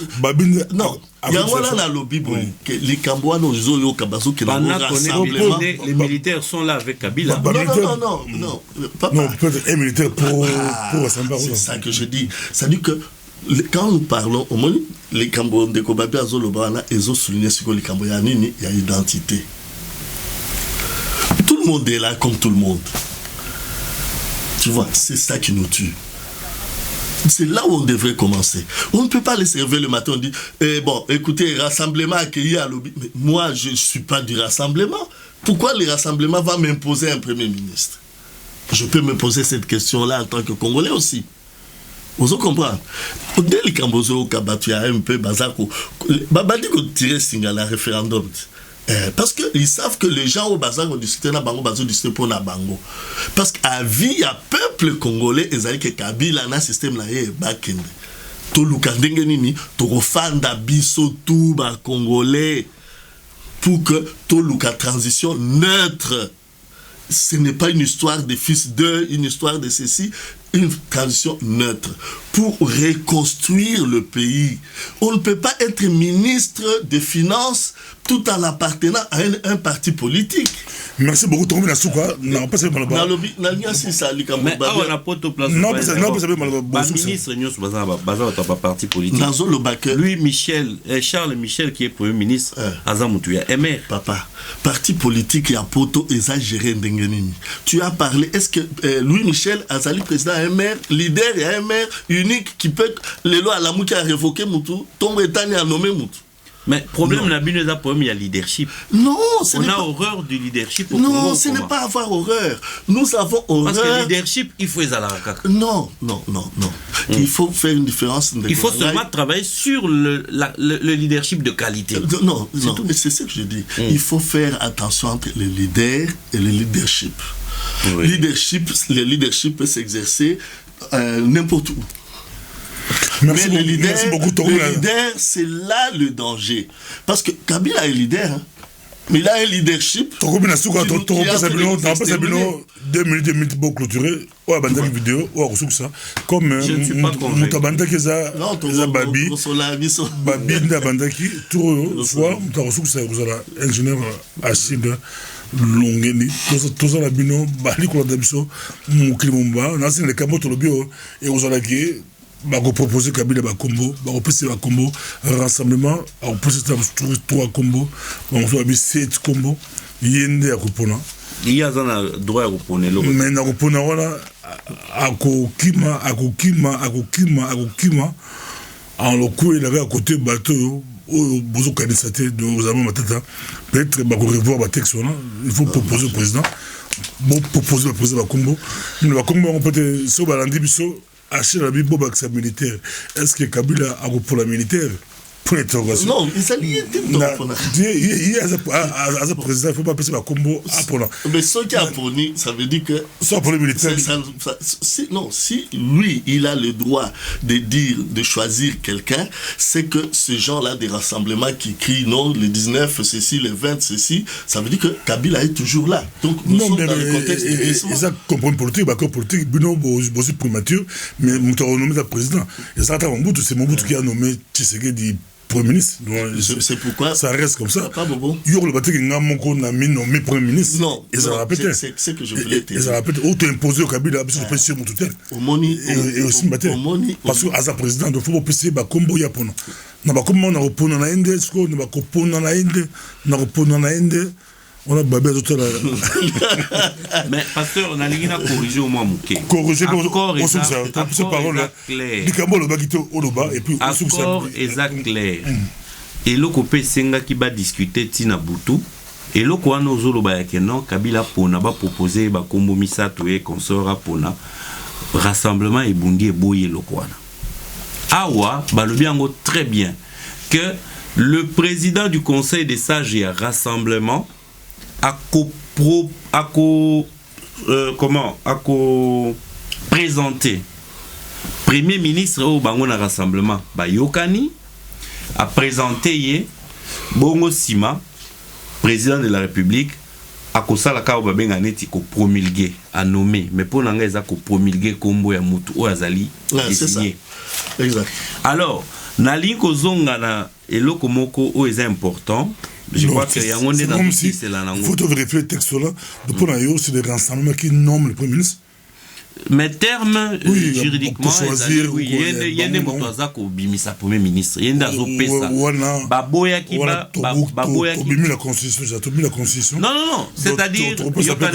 Il y a un lobby. Les Cambouans ont eu Kabazo qui rassemblement. Les militaires sont là avec Kabila. Non. Non, peut-être un militaire pour rassembler. C'est ça que je dis. Ça dit que quand nous parlons, au moins, les Cambouans de Kobabi Azolobana, ils ont souligné ce que les Cambouans il y a identité. Tout le monde est là comme tout le monde. Tu vois, c'est ça qui nous tue. C'est là où on devrait commencer. On ne peut pas les servir le matin, on dit, bon, écoutez, rassemblement accueilli à lobby. Mais moi, je ne suis pas du rassemblement. Pourquoi le rassemblement va m'imposer un Premier ministre? Je peux me poser cette question-là en tant que Congolais aussi. Vous comprenez? Dès les Cambozo, Kabatu, un peu, Bazako, Babadi, qu'on tirait signal à référendum. Parce qu'ils savent que les gens au bazar ont discuté na bango, bazo discuté pour na bango. Parce qu'à vie, il y a peuple congolais, ils ont que Kabila na système là est bakende. To lukandenge nini, to refanda biso tout ba congolais pour que to luka transition neutre. Ce n'est pas une histoire de fils d'eux, une histoire de ceci, une transition neutre pour reconstruire le pays. On ne peut pas être ministre des Finances tout en appartenant à un parti politique. Merci beaucoup. Non, pas c'est ministre, parti politique. Lui, Charles Michel, qui est Premier ministre, MR. Papa, parti politique, il y a poto et ça géré Ndengenini. Tu as parlé, est-ce que Louis Michel Azali, président MR, leader et MR unique qui peut, les lois à la mouki a révoqué Moutou, ton Bretagne a nommé Moutou. Mais problème n'a pas de problème, il y a leadership. Non, on a horreur du leadership. Non, ce n'est pas avoir horreur. Nous avons horreur. Parce que le leadership, il faut les alarakaka. Non. Il faut faire une différence. Il faut seulement travailler sur le leadership de qualité. Non, c'est ce que je dis. Il faut faire attention entre le leader et le leadership. Oui. Le leadership peut s'exercer n'importe où. Merci mais beaucoup, le leader, c'est là le danger. Parce que Kabila est leader, hein. Mais il a un leadership. Tu as 2 minutes pour clôturer. Ou à bande vidéo, ou à ça. Comme je ne suis pas convaincu. Mutabanda qui est Babi. Babi Ndabanda qui, tout fois, tu as ça, vous avez ingénieur acide. Longeni, tous à la bino, Bali Kolodabiso, Mouklimumba, Nassin le Kamoto Lobio, et vous avez proposer Kabila Bakombo, Baropesi Bakombo, rassemblement, Baropesi 3 combos, Baropesi 7 combos, Yende Akupona. Il y a un droit à reponer l'eau. Mais Nakupona, voilà, Akokima, en le coup, il avait à côté bateau. Bozo Kanisate de Osama Matata, peut-être qu'on revoir le texte, il faut proposer au président, proposer au président Bakombo. Mais Bakombo, on peut être sur Balandi Bisso, acheter la Bible militaire. Est-ce que Kabila a pour la militaire? Non, il s'allie. Il y a un président, il ne faut pas passer par combo à Pona. Mais ce qui a poni, ça veut dire que. Soit pour les militaires. Non, si lui, il a le droit de dire, de choisir quelqu'un, c'est que ce genre-là des rassemblements qui crient non, le 19, ceci, le 20, ceci, ça veut dire que Kabila est toujours là. Donc, nous sommes dans le contexte de ça comprend politique, d'accord, politique, Bino, c'est primature, mais nous avons nommé le président. Et ça, c'est Mobutu qui a nommé Tshisekedi Premier ministre. C'est pourquoi ça reste comme ça. Pas bon. Il y a le bâti qui n'a nommé Premier ministre. Non, et ça répète. C'est ce que je voulais te dire. Et ça répète. Auto-imposé au Kabila, parce que je peux sur mon tutelle. Et aussi Mbaté. Parce que, à sa présidente, il faut passer à Combo Yapono. Nous avons comment on a repris dans la Inde, nous avons repris dans la Inde, nous avons repris dans la Inde. On a babé tout là. Mais pasteur, on a lié à corriger au moins Mouké. Corriger on sous ça. Ces paroles claires. Dicambo le bagito au loba et puis on sous ça. Accord exact clair. Et le copé senga qui va discuter tina butu. Et le quoi nos zoloba yake non Kabila pona ba proposer ba kombo misato et consort pona rassemblement et bundi et boye le quoi. Awa ba le biango très bien que le président du conseil des sages et rassemblement à présenter premier ministre au bangon rassemblement Bayokani a présenté Bongo Sima président de la République a kosala ka babenga neti ko promulguer a nommé mais pour nanga eza ko promulguer kombo ya mutu o azali désigné. Exact. Alors nali ko zonga na eloko moko o est important. Je crois qu'il y a un monde dans le faut vérifier le texte là. Depuis là, c'est le rassemblement qui nomme le Premier ministre. mais terme oui, juridiquement il y a des motoza ko bimisa premier ministre il y a des opesa baboya qui baboya qui la constitution non c'est-à-dire il y a pas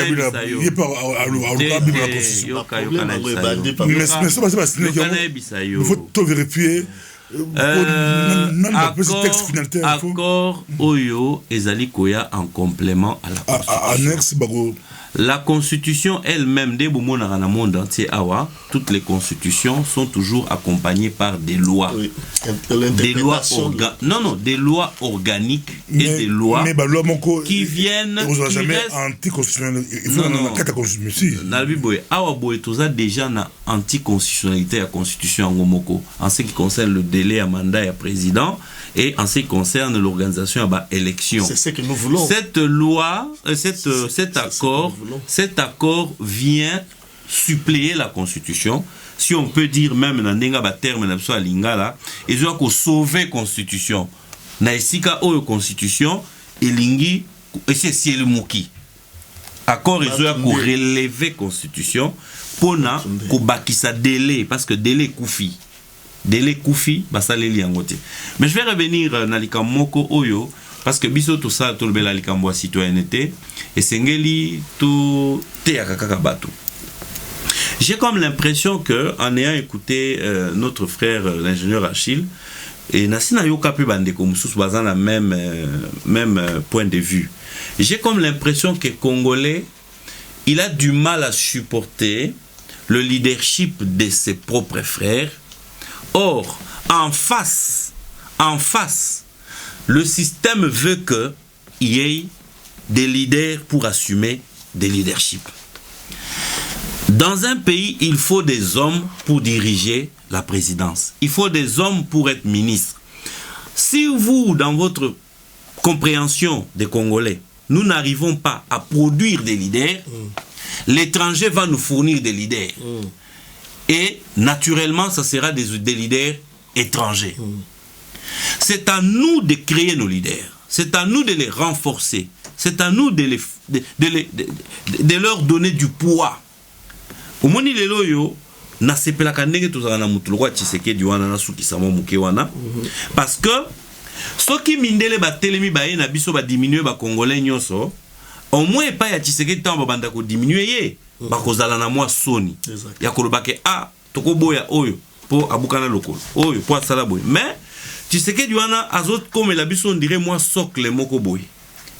il faut tout vérifier accord oyo ezali koya en complément à la constitution. La constitution elle-même, des dans le monde entier, toutes les constitutions sont toujours accompagnées par des lois. Oui. Des lois des lois organiques et des lois qui viennent. Vous n'avez jamais anticonstitutionnel. Il faut la constitution. Déjà na anticonstitutionnalité à la constitution en ce qui concerne le délai à mandat et à président et en ce qui concerne l'organisation à l'élection. C'est ce que nous voulons. Cette loi, cet accord vient suppléer la constitution. Si on peut dire même dans le terme de lingala, ils doivent sauver la constitution. Na esika o constitution elingi et c'est le muki. Accord ils doivent relever constitution pour na ko bakisa délai parce que délai koufi. Délai koufi basaleli yangote. Mais je vais revenir na likamoko oyo parce que biso tout ça tout le bel likambo citoyenneté et sengeli tout te akaka bato. J'ai comme l'impression que en ayant écouté notre frère l'ingénieur Achille et nasina yoka pe bandeko mususu bazana même point de vue. J'ai comme l'impression que Congolais il a du mal à supporter le leadership de ses propres frères. Or, en face, le système veut qu'il y ait des leaders pour assumer des leaderships. Dans un pays, il faut des hommes pour diriger la présidence. Il faut des hommes pour être ministre. Si vous, dans votre compréhension des Congolais, nous n'arrivons pas à produire des leaders, l'étranger va nous fournir des leaders. Et naturellement, ça sera des leaders étrangers. C'est à nous de créer nos leaders. C'est à nous de les renforcer. C'est à nous de leur donner du poids. Au moment où yo na sepela kanenge tozana mutulwa Tshisekedi wana na suki samo muke wana parce que soki mindele ba telemi ba na biso ba diminuer ba congolais nyoso au moins pas ya Tshisekedi tamba banda ko diminuer ye ba kozala na mwa soni ya kolobake toko boya oyo po abukana lokolo oyo po asala boy mais Tshisekedi wana azot comme la biso on dirait moi socle moko boy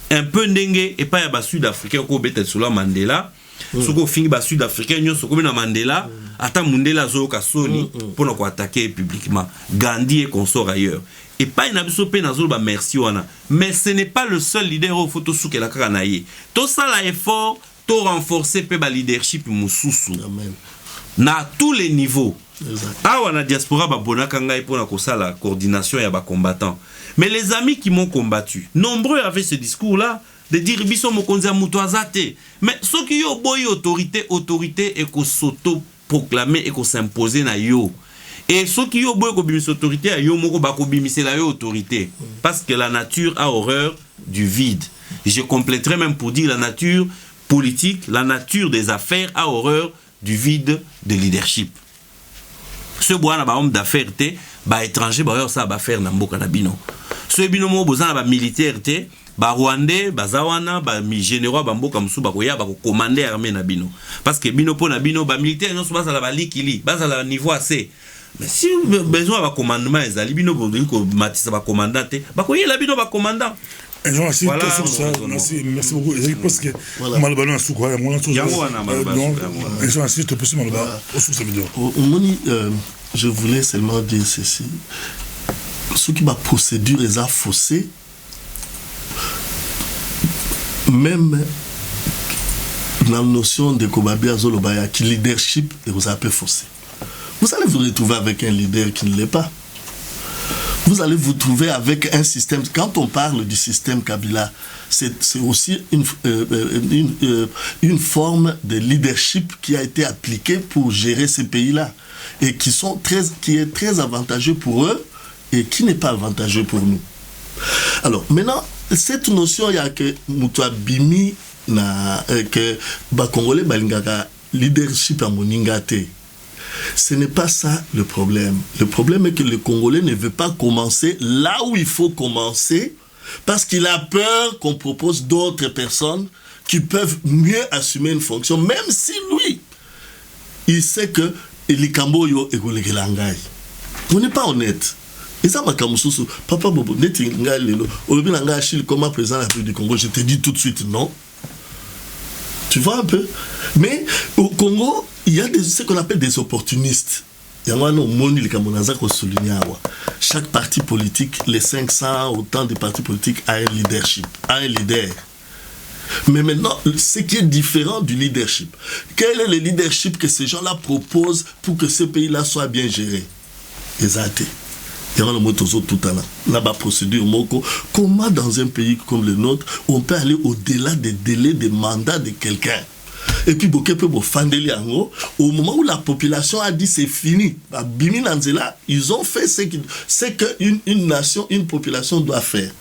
un peu ndenge et pas ya ba sud-africain ko beta sula Mandela. Soko fingi ba sud-africain nyonso comme na Mandela ata Mandela zo ka soni pour ne pas attaquer publiquement Gandhi et consort ailleurs et pas na biso pe na zo ba merci wana mais ce n'est pas le seul leader au photo souke la kaka na ye to ça la effort to renforcer pe ba leadership mususu na tous les niveaux. Awa na diaspora ba bonaka ngai pour na kosala coordination ya ba combattants mais les amis qui m'ont combattu nombreux avaient ce discours là de dire biso mokonzi ya muto azate mais ceux qui yo boy autorité et ko s'auto proclamer et ko s'imposer na yo et ceux qui yo boy ko bimisa autorité yo moko ba ko bimisa la yo autorité parce que la nature a horreur du vide. Je compléterai même pour dire la nature politique, la nature des affaires a horreur du vide de leadership. Ce boana ba homme d'affaires te ba étranger ba yo ça ba faire na mboka na bino. Ce bino mo bozana ba militaire te ba Rwandais, ba Zawana, ba généraux ba mboka musu ba koya ba ko commander armée na bino parce que bino po na bino ba militaire non soba ça la ba likili ba ça la niveau assez mais si besoin ba commandement ezali bino bo ko matisa ba commandant te ba ko yela bino ba commandant. Merci beaucoup. Je pense que Malbano a soukou. Je voulais seulement dire ceci. Ce qui m'a procédure est à fausser. Même la notion de Kobabia Zolobaya, qui leadership, vous a peu faussé. Vous allez vous retrouver avec un leader qui ne l'est pas. Vous allez vous trouver avec un système. Quand on parle du système Kabila, c'est aussi une forme de leadership qui a été appliquée pour gérer ces pays-là et qui est très avantageux pour eux et qui n'est pas avantageux pour nous. Alors maintenant, cette notion, il y a que Moutouabimi, que Congolais Balingaka leadership à Moningate. Ce n'est pas ça le problème. Le problème est que le Congolais ne veut pas commencer là où il faut commencer parce qu'il a peur qu'on propose d'autres personnes qui peuvent mieux assumer une fonction, même si lui, il sait que Likambo yo egolegelangai. On n'est pas honnête. Et ça m'a kamususu. Papa Bobo, neti ngai lelo. Olobi nanga Achille comme président de la République du Congo, je te dis tout de suite non. Tu vois un peu. Mais au Congo, il y a ce qu'on appelle des opportunistes. Chaque parti politique, les 500, autant de partis politiques, a un leadership, a un leader. Mais maintenant, ce qui est différent du leadership, quel est le leadership que ces gens-là proposent pour que ce pays-là soit bien géré? Exact. Il y a le mot tout à l'heure. Là-bas, procédure, comment dans un pays comme le nôtre, on peut aller au-delà des délais de mandat de quelqu'un? Et puis, au moment où la population a dit c'est fini, ils ont fait ce qu'une nation, une population doit faire.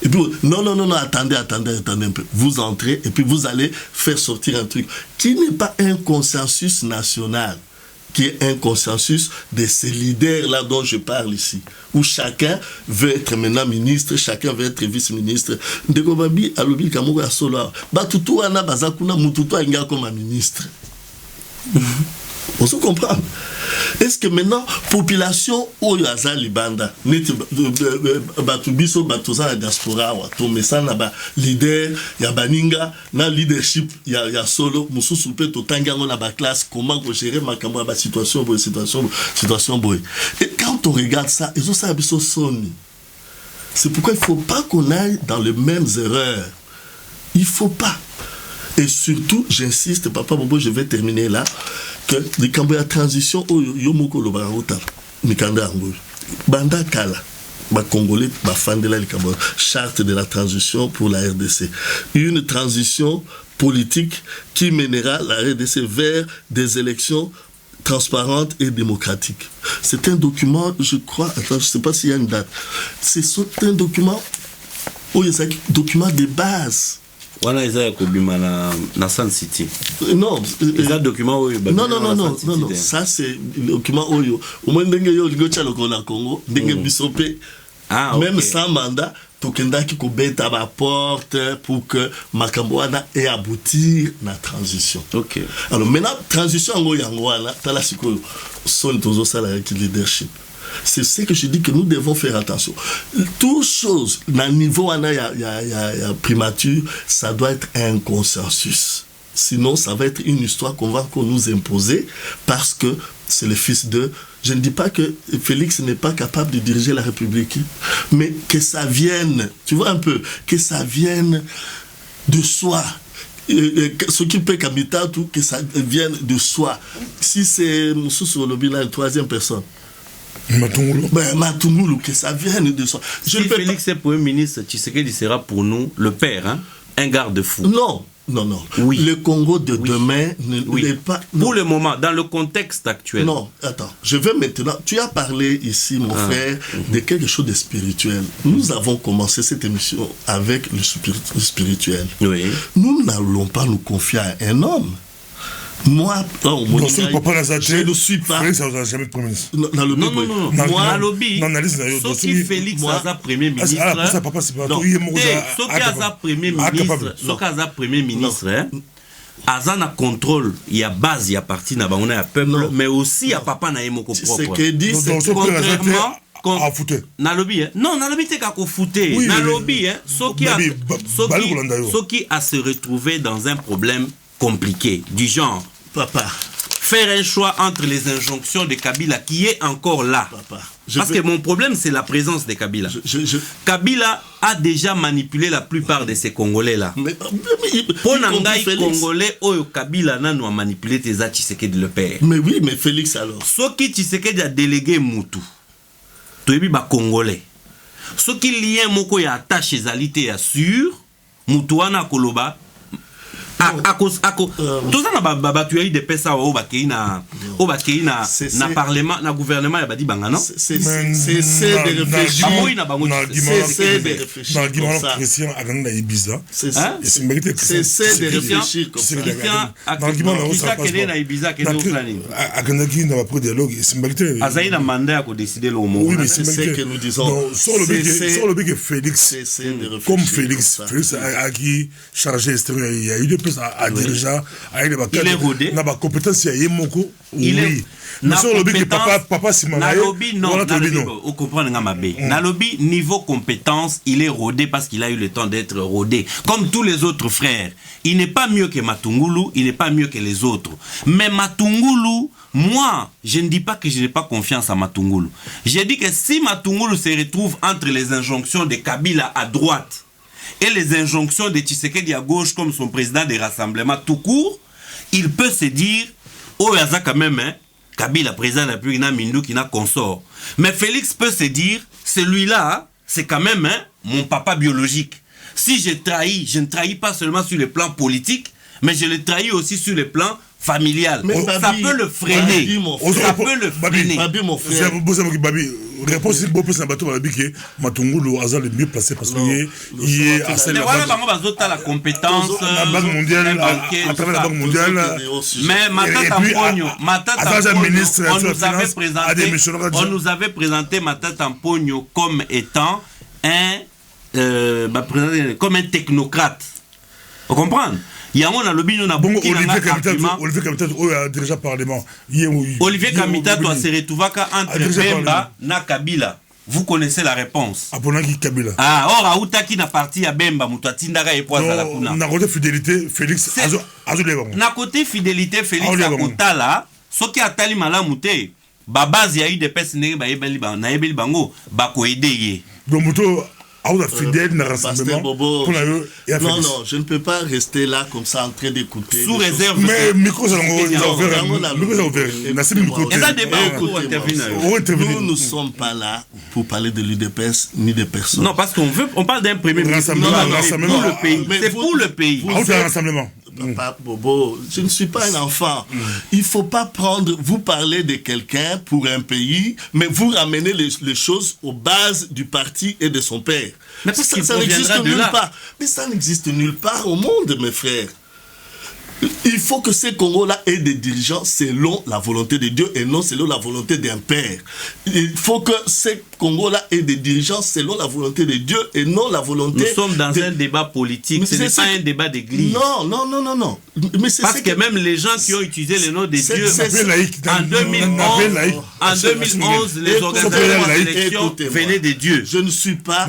Et puis, non, attendez un peu. Vous entrez et puis vous allez faire sortir un truc qui n'est pas un consensus national, qui est un consensus de ces leaders-là dont je parle ici, où chacun veut être maintenant ministre, chacun veut être vice-ministre. Ndegobabi, alobi kamogo ya solo. Batutu ana bazakuna mututu inga comme ministre. On se comprend. Est-ce que maintenant, population oyo aza libanda, neti batubiso batoza la diaspora wa to mesana ba leader ya baninga na leadership ya solo mususu pe to tangango na ba classe comment gérer makambo ba situation boy. Et quand on regarde ça, ils ont ça biso soni. C'est pourquoi il faut pas qu'on aille dans les mêmes erreurs. Il faut pas. Et surtout, j'insiste, papa Bobo, je vais terminer là, que les Cambodgiens transition au Yomoko Lobarota, Mikanda Angoy, Banda Kala, ba Congolais, ba Fandela le Cambodge, charte de la transition pour la RDC. Une transition politique qui mènera la RDC vers des élections transparentes et démocratiques. C'est un document, je crois, attends, je ne sais pas s'il y a une date, c'est un document, document de base. Voilà, ils ont Kobima na San City. Non, ils ont document non. Ça c'est le document Oyo. Au moins ndenge yo ligocha lokola Congo, ndenge bisope. Même sans mandat, tokenda ki kobeta ba porte pour que Makamboana ait aboutir na transition. OK. Alors maintenant transition ngo yango wana tala siko son tozo sala avec leadership. C'est ce que je dis que nous devons faire attention. Toute chose, à niveau primature, ça doit être un consensus. Sinon, ça va être une histoire qu'on va nous imposer parce que c'est le fils de... Je ne dis pas que Félix n'est pas capable de diriger la République, mais que ça vienne, tu vois un peu, que ça vienne de soi. Ce qui peut Kamita, tout, que ça vienne de soi. Si c'est Moussou Solobi, la troisième personne, Matungulu, que ça vienne de soi. Si Félix est Premier ministre, Tshisekedi sera pour nous le père, hein? Un garde-fou. Non. Oui. Le Congo de demain n'est pas... Non. Pour le moment, dans le contexte actuel. Non, attends. Je vais maintenant... Tu as parlé ici, mon frère, de quelque chose de spirituel. Nous avons commencé cette émission avec le spirituel. Oui. Nous n'allons pas nous confier à un homme. Moi, je ne suis pas. Félix n'a jamais Premier ministre. Non. Moi, lobby. Ce qui Félix a Premier ministre. Ce qui a Premier ministre. Azana contrôle, il y a base, il y a parti, il y a peuple, mais aussi il y a papa na yemoko propre. C'est que dit, c'est contrairement. Nalobi, non, Nalobi t'es qu'à fouter. Nalobi, ce qui a se retrouvé dans un problème compliqué, du genre, papa, faire un choix entre les injonctions de Kabila qui est encore là. Papa, parce que mon problème, c'est la présence de Kabila. Kabila a déjà manipulé la plupart de ces Congolais-là. Pour Nangaï Congolais, Kabila n'a manipulé tes Tshisekedi le père. Mais oui, mais Félix alors. Ce qui Tshisekedi a délégué Moutou, tu es Congolais. Ce qui lien Moko ya attache zalité ya sûr, Moutouana Koloba, Tout ça, tu as eu des personnes au Bakina, na parlement, na gouvernement, il y a dit Bangano. C'est de réfléchir. C'est de réfléchir comme ça. C'est de réfléchir comme ça. C'est ce que nous disons. Félix, comme Félix a qui chargé il y a eu des personnes à dirigeants, il est rodé. Il a des compétences, il y a oui. Mais sur le but papa Simon on comprend Nalobi niveau compétence, il est rodé parce qu'il a eu le temps d'être rodé comme tous les autres frères. Il n'est pas mieux que Matungulu, il n'est pas mieux que les autres. Mais Matungulu, moi, je ne dis pas que je n'ai pas confiance à Matungulu. J'ai dit que si Matungulu se retrouve entre les injonctions de Kabila à droite et les injonctions de Tshisekedi à gauche comme son président des rassemblements tout court, il peut se dire oh yaza quand même Kabila président de la République Mindu qui n'a consort. Mais Félix peut se dire celui-là c'est quand même mon papa biologique. Si je trahis, je ne trahis pas seulement sur le plan politique, mais je le trahis aussi sur le plan familial. Mais ça peut le freiner. Ça peut le freiner. Réponse c'est beau plus un bateau Babi que Matungulu a le mieux placé parce qu'il est à celle là la compétence la Banque mondiale à travers la Banque mondiale. Mais Matata ministre on nous avait présenté Matata Mpogno comme étant comme un technocrate. Vous comprenez? Il y a un lobby, on a beaucoup Olivier Kamitat a déjà parlement. Olivier Kamitat doit se retrouver entre Bemba et Kabila. Vous connaissez la réponse. Kabila. Or, Aouta qui n'a parti à Bemba, Moutouatindara et Poisa la Kuna. Na côté fidélité, Félix Azulé. Na côté fidélité, Félix Akotala, ce qui a tali malamouté, Babaz y a eu des personnes qui ont été bango, bako aidé. Donc, fidèle dans rassemblement. Non, je ne peux pas rester là comme ça en train d'écouter. Sous réserve. Mais micro, ça nous ne sommes pas là pour parler de l'UDPS ni des personnes. Non, parce on parle d'un premier rassemblement. C'est pour le pays. Rassemblement. Papa Bobo, je ne suis pas un enfant. Il ne faut pas prendre, vous parlez de quelqu'un pour un pays, mais vous ramenez les choses aux bases du parti et de son père. Mais ça n'existe nulle part. Mais ça n'existe nulle part au monde, mes frères. Il faut que ces Congos-là aient des dirigeants selon la volonté de Dieu et non selon la volonté d'un père. Il faut que ces Congos-là aient des dirigeants selon la volonté de Laïque et non la volonté... Nous sommes dans un débat politique, ce n'est pas un débat d'église. Non. Mais parce que même les gens qui ont utilisé le nom de Dieu, en 2011, les organisateurs de l'élection venaient de Dieu. Je ne suis pas...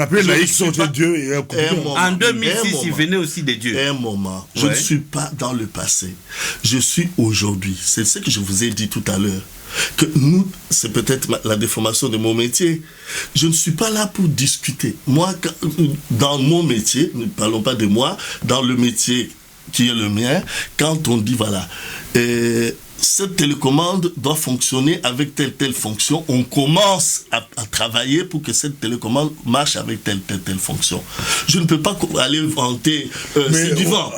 Dieu. En 2006, ils venaient aussi de Dieu. Un moment, je ne suis pas dans le passé. Je suis aujourd'hui. C'est ce que je vous ai dit tout à l'heure. Que nous, c'est peut-être la déformation de mon métier. Je ne suis pas là pour discuter. Moi, dans mon métier, ne parlons pas de moi, dans le métier qui est le mien, quand on dit voilà, cette télécommande doit fonctionner avec telle fonction, on commence à travailler pour que cette télécommande marche avec telle fonction. Je ne peux pas aller vanter c'est du vent.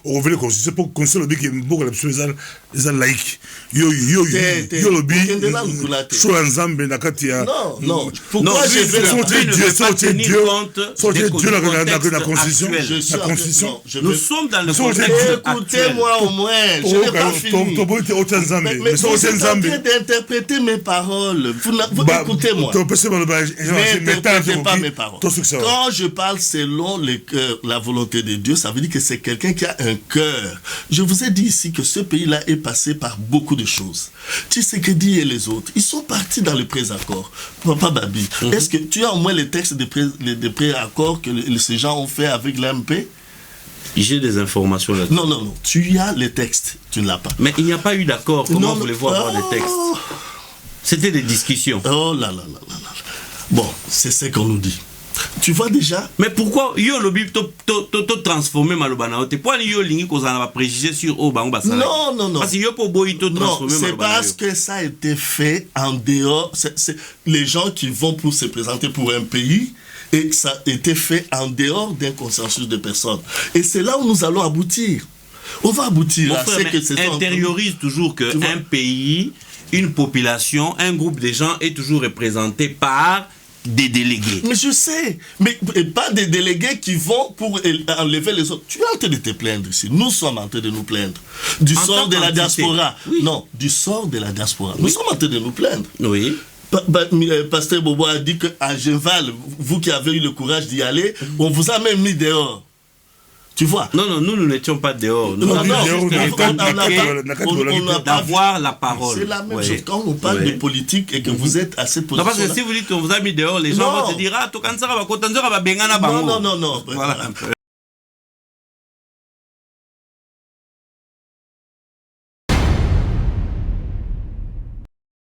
On veut c'est pour qu'on se le dit que beaucoup de personnes sont laïques. Non. Pourquoi je vais la constitution. Nous sommes dans le contexte. Écoutez-moi au moins. Je n'ai pas fini. Mais vous êtes en train d'interpréter mes paroles. Vous écoutez-moi. N'interprétez pas mes paroles. Quand je parle selon la volonté de Dieu, ça veut dire que c'est quelqu'un qui a un cœur. Je vous ai dit ici que ce pays-là est passé par beaucoup de choses. Tshisekedi et les autres, ils sont partis dans le pré-accord. Papa Babi, est-ce que tu as au moins les textes de pré-accord que ces gens ont fait avec l'AMP? J'ai des informations là-dessus. Non. Tu as les textes, tu ne l'as pas. Mais il n'y a pas eu d'accord. Comment voulez-vous avoir des textes? C'était des discussions. Oh là là. Bon, c'est ce qu'on nous dit. Tu vois déjà. Mais pourquoi yo lobby to transformer malobana ote? Pourquoi yo lingi kozana va préjuger sur o bango basala? Non. Parce que yo po boy to transformer c'est malobana. parce que ça a été fait en dehors. C'est les gens qui vont pour se présenter pour un pays. Et ça a été fait en dehors d'un consensus de personnes. Et c'est là où nous allons aboutir. On va aboutir à ce que c'est ça. Intériorise toujours que un pays, une population, un groupe de gens est toujours représenté par des délégués. Mais je sais, mais pas des délégués qui vont pour enlever les autres. Tu es en train de te plaindre ici. Nous sommes en train de nous plaindre du sort de la diaspora. Oui. Non, du sort de la diaspora. Nous sommes en train de nous plaindre. Oui. Pasteur Bobo a dit qu'à Genval, vous qui avez eu le courage d'y aller, on vous a même mis dehors. Tu vois? Non, nous n'étions pas dehors. Nous on n'a d'avoir la parole. C'est la même chose. Quand on parle de politique et que vous êtes à cette position. Non, parce que si vous dites qu'on vous a mis dehors, les gens vont te dire, ah, non. Voilà.